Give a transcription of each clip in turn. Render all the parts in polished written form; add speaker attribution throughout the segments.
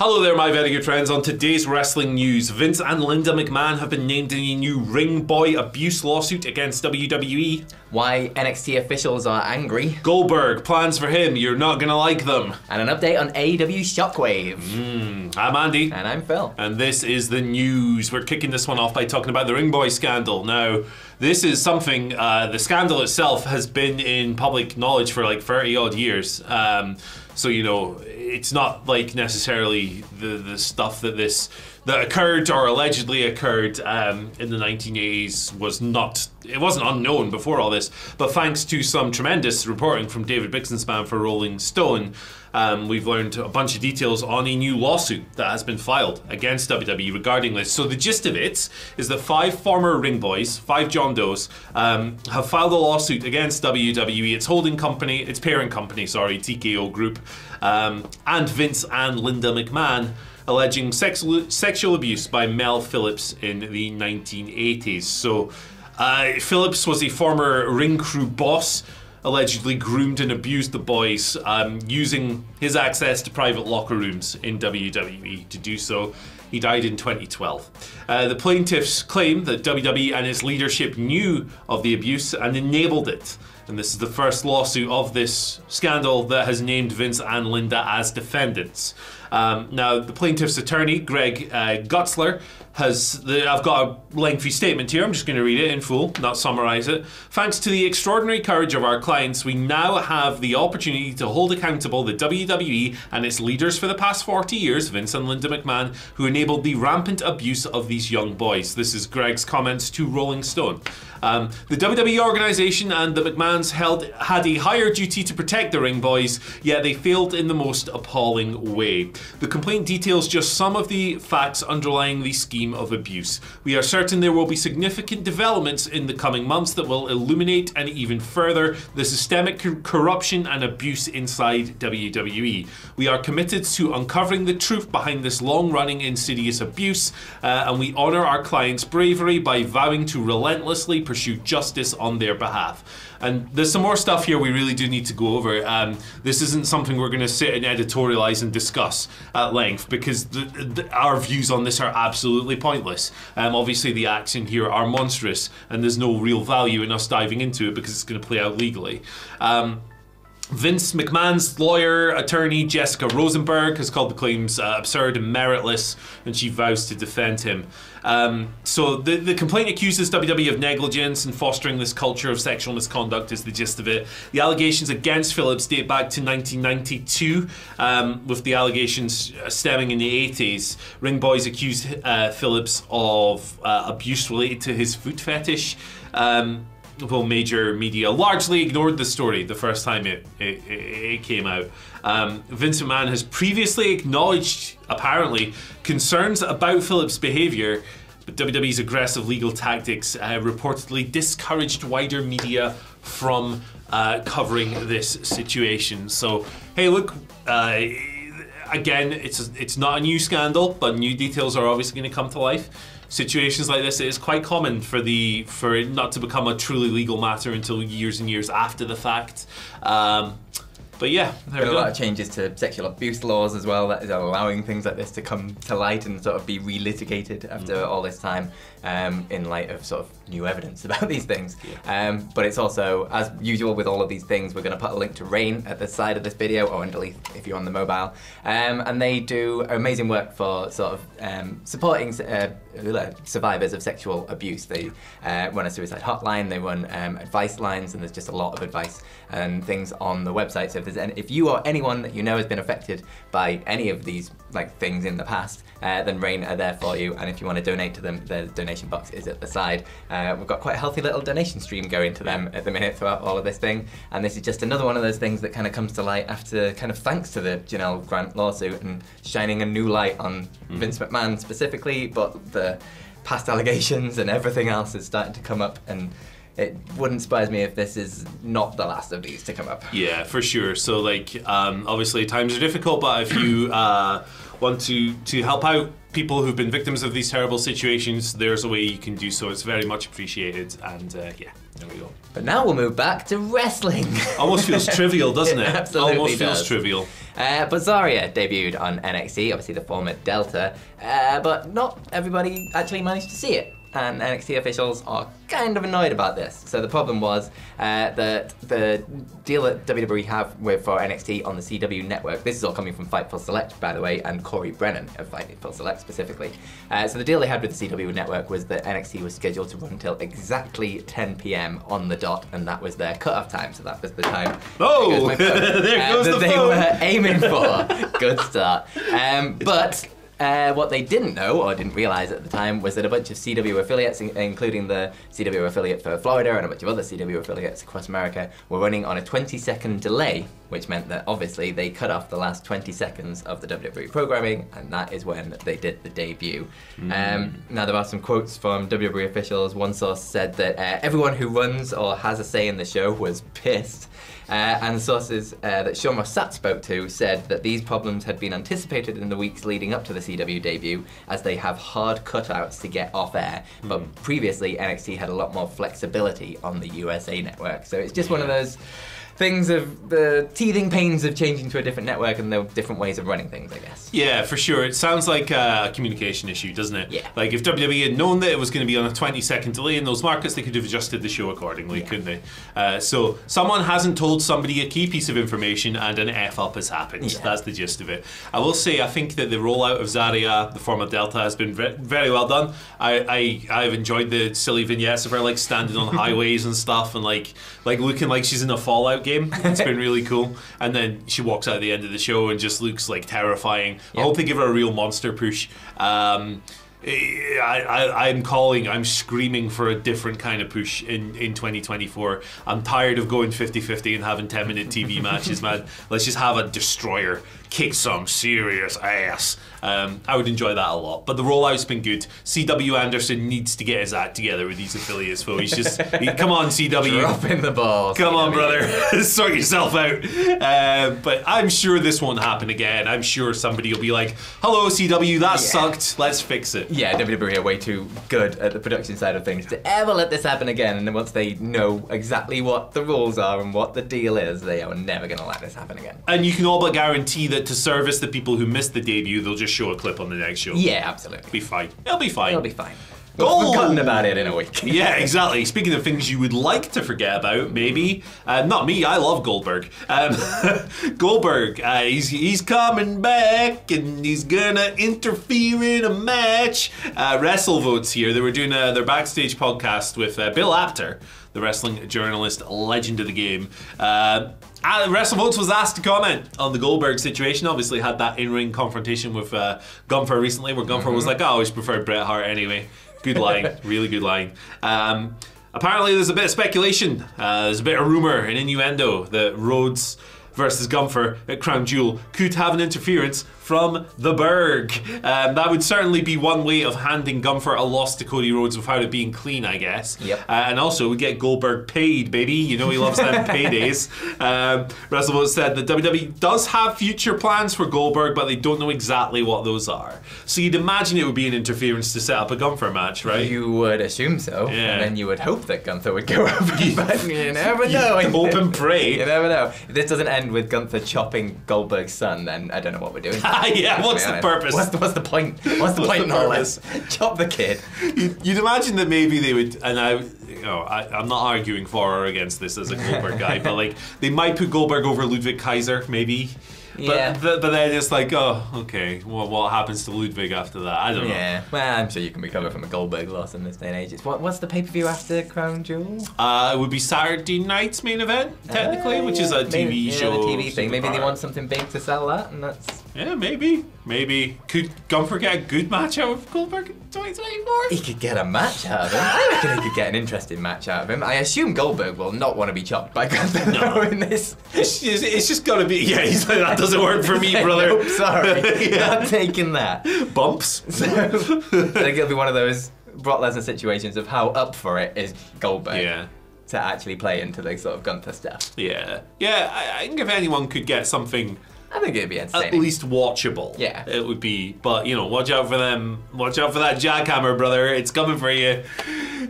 Speaker 1: Hello there, my very good friends. On today's wrestling news, Vince and Linda McMahon have been named in a new Ring Boy abuse lawsuit against WWE.
Speaker 2: Why NXT officials are angry.
Speaker 1: Goldberg, plans for him, you're not gonna like them.
Speaker 2: And an update on AEW Shockwave.
Speaker 1: I'm Andy.
Speaker 2: And I'm Phil.
Speaker 1: And this is the news. We're kicking this one off by talking about the Ring Boy Scandal. Now, this is something, the scandal itself has been in public knowledge for like 30 odd years. So, you know, it's not like necessarily the stuff that occurred or allegedly occurred in the 1980s it wasn't unknown before all this, but thanks to some tremendous reporting from David Bixenspan for Rolling Stone, we've learned a bunch of details on a new lawsuit that has been filed against WWE regarding this. So the gist of it is that 5 former Ring Boys, 5 John Does, have filed a lawsuit against WWE, its holding company, its parent company, sorry, TKO Group, and Vince and Linda McMahon, alleging sexual abuse by Mel Phillips in the 1980s. So Phillips was a former ring crew boss, allegedly groomed and abused the boys, using his access to private locker rooms in WWE to do so. He died in 2012. The plaintiffs claim that WWE and its leadership knew of the abuse and enabled it. And this is the first lawsuit of this scandal that has named Vince and Linda as defendants. Now, the plaintiff's attorney, Greg Gutzler, I've got a lengthy statement here, I'm just going to read it in full, not summarize it. Thanks to the extraordinary courage of our clients, we now have the opportunity to hold accountable the WWE and its leaders for the past 40 years, Vince and Linda McMahon, who enabled the rampant abuse of these young boys. This is Greg's comments to Rolling Stone. The WWE organization and the McMahons had a higher duty to protect the Ring Boys, yet they failed in the most appalling way. The complaint details just some of the facts underlying the scheme of abuse. We are certain there will be significant developments in the coming months that will illuminate and even further the systemic corruption and abuse inside WWE. We are committed to uncovering the truth behind this long-running insidious abuse, and we honor our clients' bravery by vowing to relentlessly pursue justice on their behalf. And there's some more stuff here we really do need to go over. This isn't something we're going to sit and editorialize and discuss at length, because our views on this are absolutely pointless. Obviously the acts in here are monstrous and there's no real value in us diving into it because it's going to play out legally. Vince McMahon's lawyer, attorney Jessica Rosenberg, has called the claims absurd and meritless, and she vows to defend him. So the complaint accuses WWE of negligence and fostering this culture of sexual misconduct is the gist of it. The allegations against Phillips date back to 1992, with the allegations stemming in the 80s. Ring Boys accused Phillips of abuse related to his foot fetish. Well, major media largely ignored the story the first time it came out. Vince McMahon has previously acknowledged, apparently, concerns about Phillips' behaviour, but WWE's aggressive legal tactics reportedly discouraged wider media from covering this situation. So, hey, look, again, it's not a new scandal, but new details are obviously going to come to life. Situations like this, it is quite common for it not to become a truly legal matter until years and years after the fact. But yeah, there we go.
Speaker 2: A lot of changes to sexual abuse laws as well that is allowing things like this to come to light and sort of be relitigated after all this time, in light of sort of new evidence about these things. Yeah. But it's also, as usual with all of these things, we're going to put a link to Rain at the side of this video, or underneath if you're on the mobile. And they do amazing work for sort of supporting survivors of sexual abuse. They run a suicide hotline, they run advice lines, and there's just a lot of advice and things on the website. So if you or anyone that you know has been affected by any of these things in the past, then Rain are there for you. And if you want to donate to them, the donation box is at the side. We've got quite a healthy little donation stream going to them at the minute throughout all of this thing. And this is just another one of those things that kind of comes to light after thanks to the Janelle Grant lawsuit and shining a new light on Vince McMahon specifically, but the past allegations and everything else is starting to come up, and it wouldn't surprise me if this is not the last of these to come up.
Speaker 1: Yeah, for sure. So obviously times are difficult, but if you want to help out people who've been victims of these terrible situations, there's a way you can do so. It's very much appreciated, and yeah, there we go.
Speaker 2: But now we'll move back to wrestling.
Speaker 1: Almost feels trivial, doesn't it?
Speaker 2: Absolutely
Speaker 1: Almost
Speaker 2: does.
Speaker 1: feels trivial.
Speaker 2: But Zarya debuted on NXT, obviously the former Delta, but not everybody actually managed to see it. And NXT officials are kind of annoyed about this. So the problem was that the deal that WWE have for NXT on the CW network, this is all coming from Fightful Select, by the way, and Corey Brennan of Fightful Select specifically. So the deal they had with the CW network was that NXT was scheduled to run until exactly 10 p.m. on the dot, and that was their cutoff time. So that was the time.
Speaker 1: Oh, there goes the phone.
Speaker 2: They were aiming for. Good start. But what they didn't know, or didn't realize at the time, was that a bunch of CW affiliates, including the CW affiliate for Florida and a bunch of other CW affiliates across America, were running on a 20-second delay, which meant that obviously they cut off the last 20 seconds of the WWE programming, and that is when they did the debut. Now there are some quotes from WWE officials. One source said that everyone who runs or has a say in the show was pissed. And sources that Sean Rossat spoke to said that these problems had been anticipated in the weeks leading up to the CW debut, as they have hard cutouts to get off air. But previously, NXT had a lot more flexibility on the USA network. So it's just one of those things of the teething pains of changing to a different network and the different ways of running things, I guess.
Speaker 1: Yeah, for sure. It sounds like a communication issue, doesn't it?
Speaker 2: Yeah.
Speaker 1: Like if WWE had known that it was going to be on a 20-second delay in those markets, they could have adjusted the show accordingly, couldn't they? So someone hasn't told somebody a key piece of information and an F-up has happened.
Speaker 2: Yeah.
Speaker 1: That's the gist of it. I will say, I think that the rollout of Zarya, the former Delta, has been very well done. I've enjoyed the silly vignettes of her like standing on highways and stuff and like looking like she's in a Fallout game. It's been really cool. And then she walks out at the end of the show and just looks like terrifying. Yep. I hope they give her a real monster push. I'm screaming for a different kind of push in 2024. I'm tired of going 50-50 and having 10-minute TV matches, man. Let's just have a destroyer kick some serious ass. I would enjoy that a lot. But the rollout's been good. CW Anderson needs to get his act together with these affiliates, Phil. Come on, CW.
Speaker 2: Dropping the ball.
Speaker 1: Come on, brother. Sort yourself out. But I'm sure this won't happen again. I'm sure somebody will be like, hello, CW, that sucked. Let's fix it.
Speaker 2: Yeah, WWE are way too good at the production side of things to ever let this happen again. And then once they know exactly what the rules are and what the deal is, they are never going to let this happen again.
Speaker 1: And you can all but guarantee that to service the people who missed the debut, they'll just show a clip on the next show.
Speaker 2: Yeah, absolutely.
Speaker 1: It'll be fine. It'll be fine.
Speaker 2: It'll be fine. We've forgotten about it in a week.
Speaker 1: Yeah, exactly. Speaking of things you would like to forget about, maybe. Not me, I love Goldberg. Goldberg, he's coming back and he's gonna interfere in a match. WrestleVotes here, they were doing their backstage podcast with Bill Apter, the wrestling journalist, legend of the game. WrestleVotes was asked to comment on the Goldberg situation. Obviously had that in-ring confrontation with Gunther recently, where Gunther was like, I always preferred Bret Hart anyway. Good line, really good line. Apparently there's a bit of speculation, there's a bit of rumor and innuendo that Rhodes versus Gunther at Crown Jewel could have an interference from the Berg. That would certainly be one way of handing Gunther a loss to Cody Rhodes without it being clean, I guess.
Speaker 2: Yep.
Speaker 1: And also, we get Goldberg paid, baby. You know he loves them paydays. WrestleVotes said that WWE does have future plans for Goldberg, but they don't know exactly what those are. So you'd imagine it would be an interference to set up a Gunther match, right?
Speaker 2: You would assume so.
Speaker 1: Yeah.
Speaker 2: And then you would hope that Gunther would go over. But you never know.
Speaker 1: Hope and pray.
Speaker 2: You never know. If this doesn't end with Gunther chopping Goldberg's son, then I don't know what we're doing.
Speaker 1: Yeah, what's the purpose?
Speaker 2: What's the point? What's the point in all this? Chop the kid.
Speaker 1: You'd imagine that maybe they would, and I'm not arguing for or against this as a Goldberg guy, but like they might put Goldberg over Ludwig Kaiser, maybe.
Speaker 2: Yeah.
Speaker 1: But then it's like, oh, okay, what happens to Ludwig after that? I don't know.
Speaker 2: Yeah, well, I'm sure you can recover from a Goldberg loss in this day and age. What's the pay-per-view after Crown Jewel?
Speaker 1: It would be Saturday night's main event, technically, which is a TV show.
Speaker 2: The TV thing. Maybe they want something big to sell that, and that's...
Speaker 1: Yeah, maybe. Could Gunther get a good match out of Goldberg in 2024?
Speaker 2: He could get a match out of him. I reckon he could get an interesting match out of him. I assume Goldberg will not want to be chopped by Gunther in this.
Speaker 1: It's just got to be... Yeah, he's like, that doesn't work for me, brother.
Speaker 2: Nope, sorry.
Speaker 1: Yeah.
Speaker 2: Not taking that.
Speaker 1: Bumps.
Speaker 2: So, I think it'll be one of those Brock Lesnar situations of how up for it is Goldberg.
Speaker 1: Yeah.
Speaker 2: To actually play into the sort of Gunther stuff.
Speaker 1: Yeah. Yeah, I think if anyone could get something
Speaker 2: I think it'd be entertaining.
Speaker 1: At least watchable.
Speaker 2: Yeah.
Speaker 1: It would be. But, you know, watch out for them. Watch out for that jackhammer, brother. It's coming for you.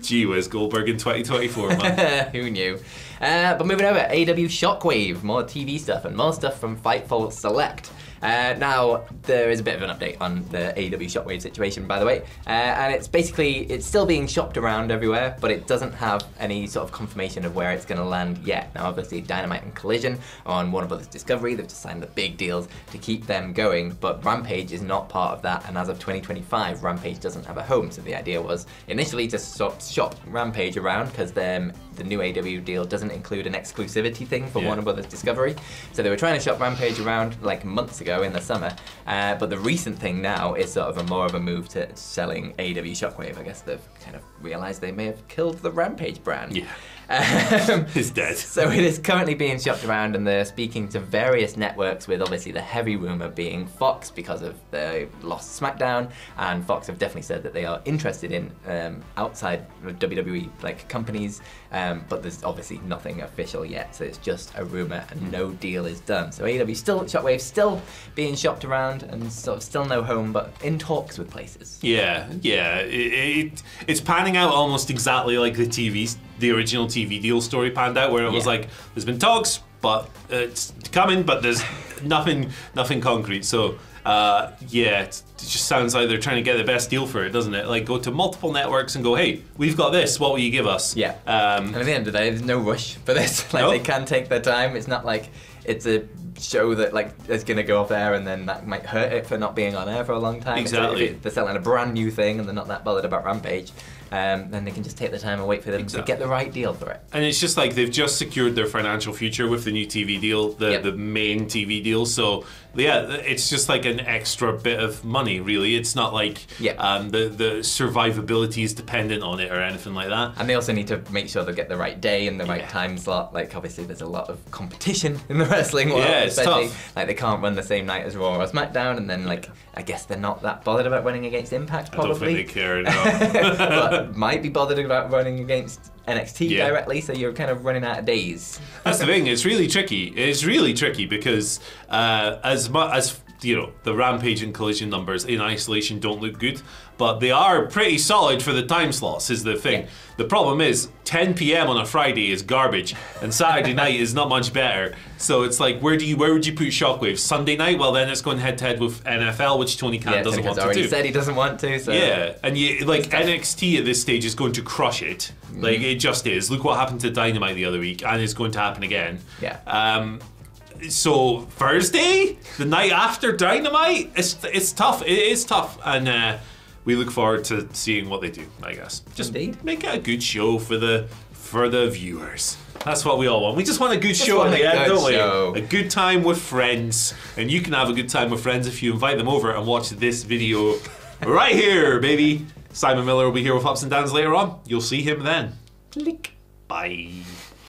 Speaker 1: Gee whiz, Goldberg in 2024, man.
Speaker 2: Who knew? But moving over, AEW Shockwave, more TV stuff and more stuff from Fightful Select. Now, there is a bit of an update on the AEW Shockwave situation, by the way, and it's still being shopped around everywhere, but it doesn't have any sort of confirmation of where it's going to land yet. Now, obviously, Dynamite and Collision are on Warner Brothers Discovery. They've just signed the big deals to keep them going, but Rampage is not part of that, and as of 2025, Rampage doesn't have a home, so the idea was initially to shop Rampage around, because the new AEW deal doesn't include an exclusivity thing for Warner Brothers Discovery, so they were trying to shop Rampage around like months ago in the summer, but the recent thing now is sort of more of a move to selling AEW Shockwave. I guess they've kind of realised they may have killed the Rampage brand.
Speaker 1: Yeah. It's dead.
Speaker 2: So it is currently being shopped around, and they're speaking to various networks, with obviously the heavy rumour being Fox because of the lost SmackDown, and Fox have definitely said that they are interested in outside WWE like companies, but there's obviously nothing official yet, so it's just a rumour and no deal is done. So AEW Shockwave still being shopped around and sort of still no home, but in talks with places.
Speaker 1: Yeah. It's panning out almost exactly like the original TV deal story panned out, where it was like, there's been talks, but it's coming, but there's nothing concrete. So it just sounds like they're trying to get the best deal for it, doesn't it? Like, go to multiple networks and go, hey, we've got this, what will you give us?
Speaker 2: Yeah. And at the end of the day, there's no rush for this. Like, they can take their time. It's not like it's a show that like is going to go off air and then that might hurt it for not being on air for a long time.
Speaker 1: Exactly.
Speaker 2: If they're selling a brand new thing and they're not that bothered about Rampage, then they can just take the time and wait for them to get the right deal for it.
Speaker 1: And it's just like they've just secured their financial future with the new TV deal, the main TV deal. So it's just like an extra bit of money, really. It's not like the survivability is dependent on it or anything like that.
Speaker 2: And they also need to make sure they get the right day and the right time slot. Like, obviously there's a lot of competition in the wrestling world.
Speaker 1: Yeah, it's tough.
Speaker 2: Like, they can't run the same night as Raw or SmackDown, and then like I guess they're not that bothered about running against Impact, probably.
Speaker 1: I don't think they care, no.
Speaker 2: But might be bothered about running against NXT directly, so you're kind of running out of days.
Speaker 1: That's the thing. It's really tricky. It's really tricky because as much as the Rampage and Collision numbers in isolation don't look good, but they are pretty solid for the time slots, is the thing. Yeah. The problem is 10 p.m. on a Friday is garbage, and Saturday night is not much better. So it's like, where would you put Shockwave? Sunday night? Well, then it's going head to head with NFL, which Tony Khan doesn't want to do.
Speaker 2: Already said he doesn't want to. So.
Speaker 1: Yeah, and NXT at this stage is going to crush it. Like, it just is. Look what happened to Dynamite the other week, and it's going to happen again.
Speaker 2: Yeah.
Speaker 1: So Thursday, the night after Dynamite, it's tough. It is tough, and we look forward to seeing what they do. I guess just make it a good show for the viewers. That's what we all want. We just want a good show in the end, don't we? A good time with friends, and you can have a good time with friends if you invite them over and watch this video right here, baby. Simon Miller will be here with Ups and Downs later on. You'll see him then. Click. Bye.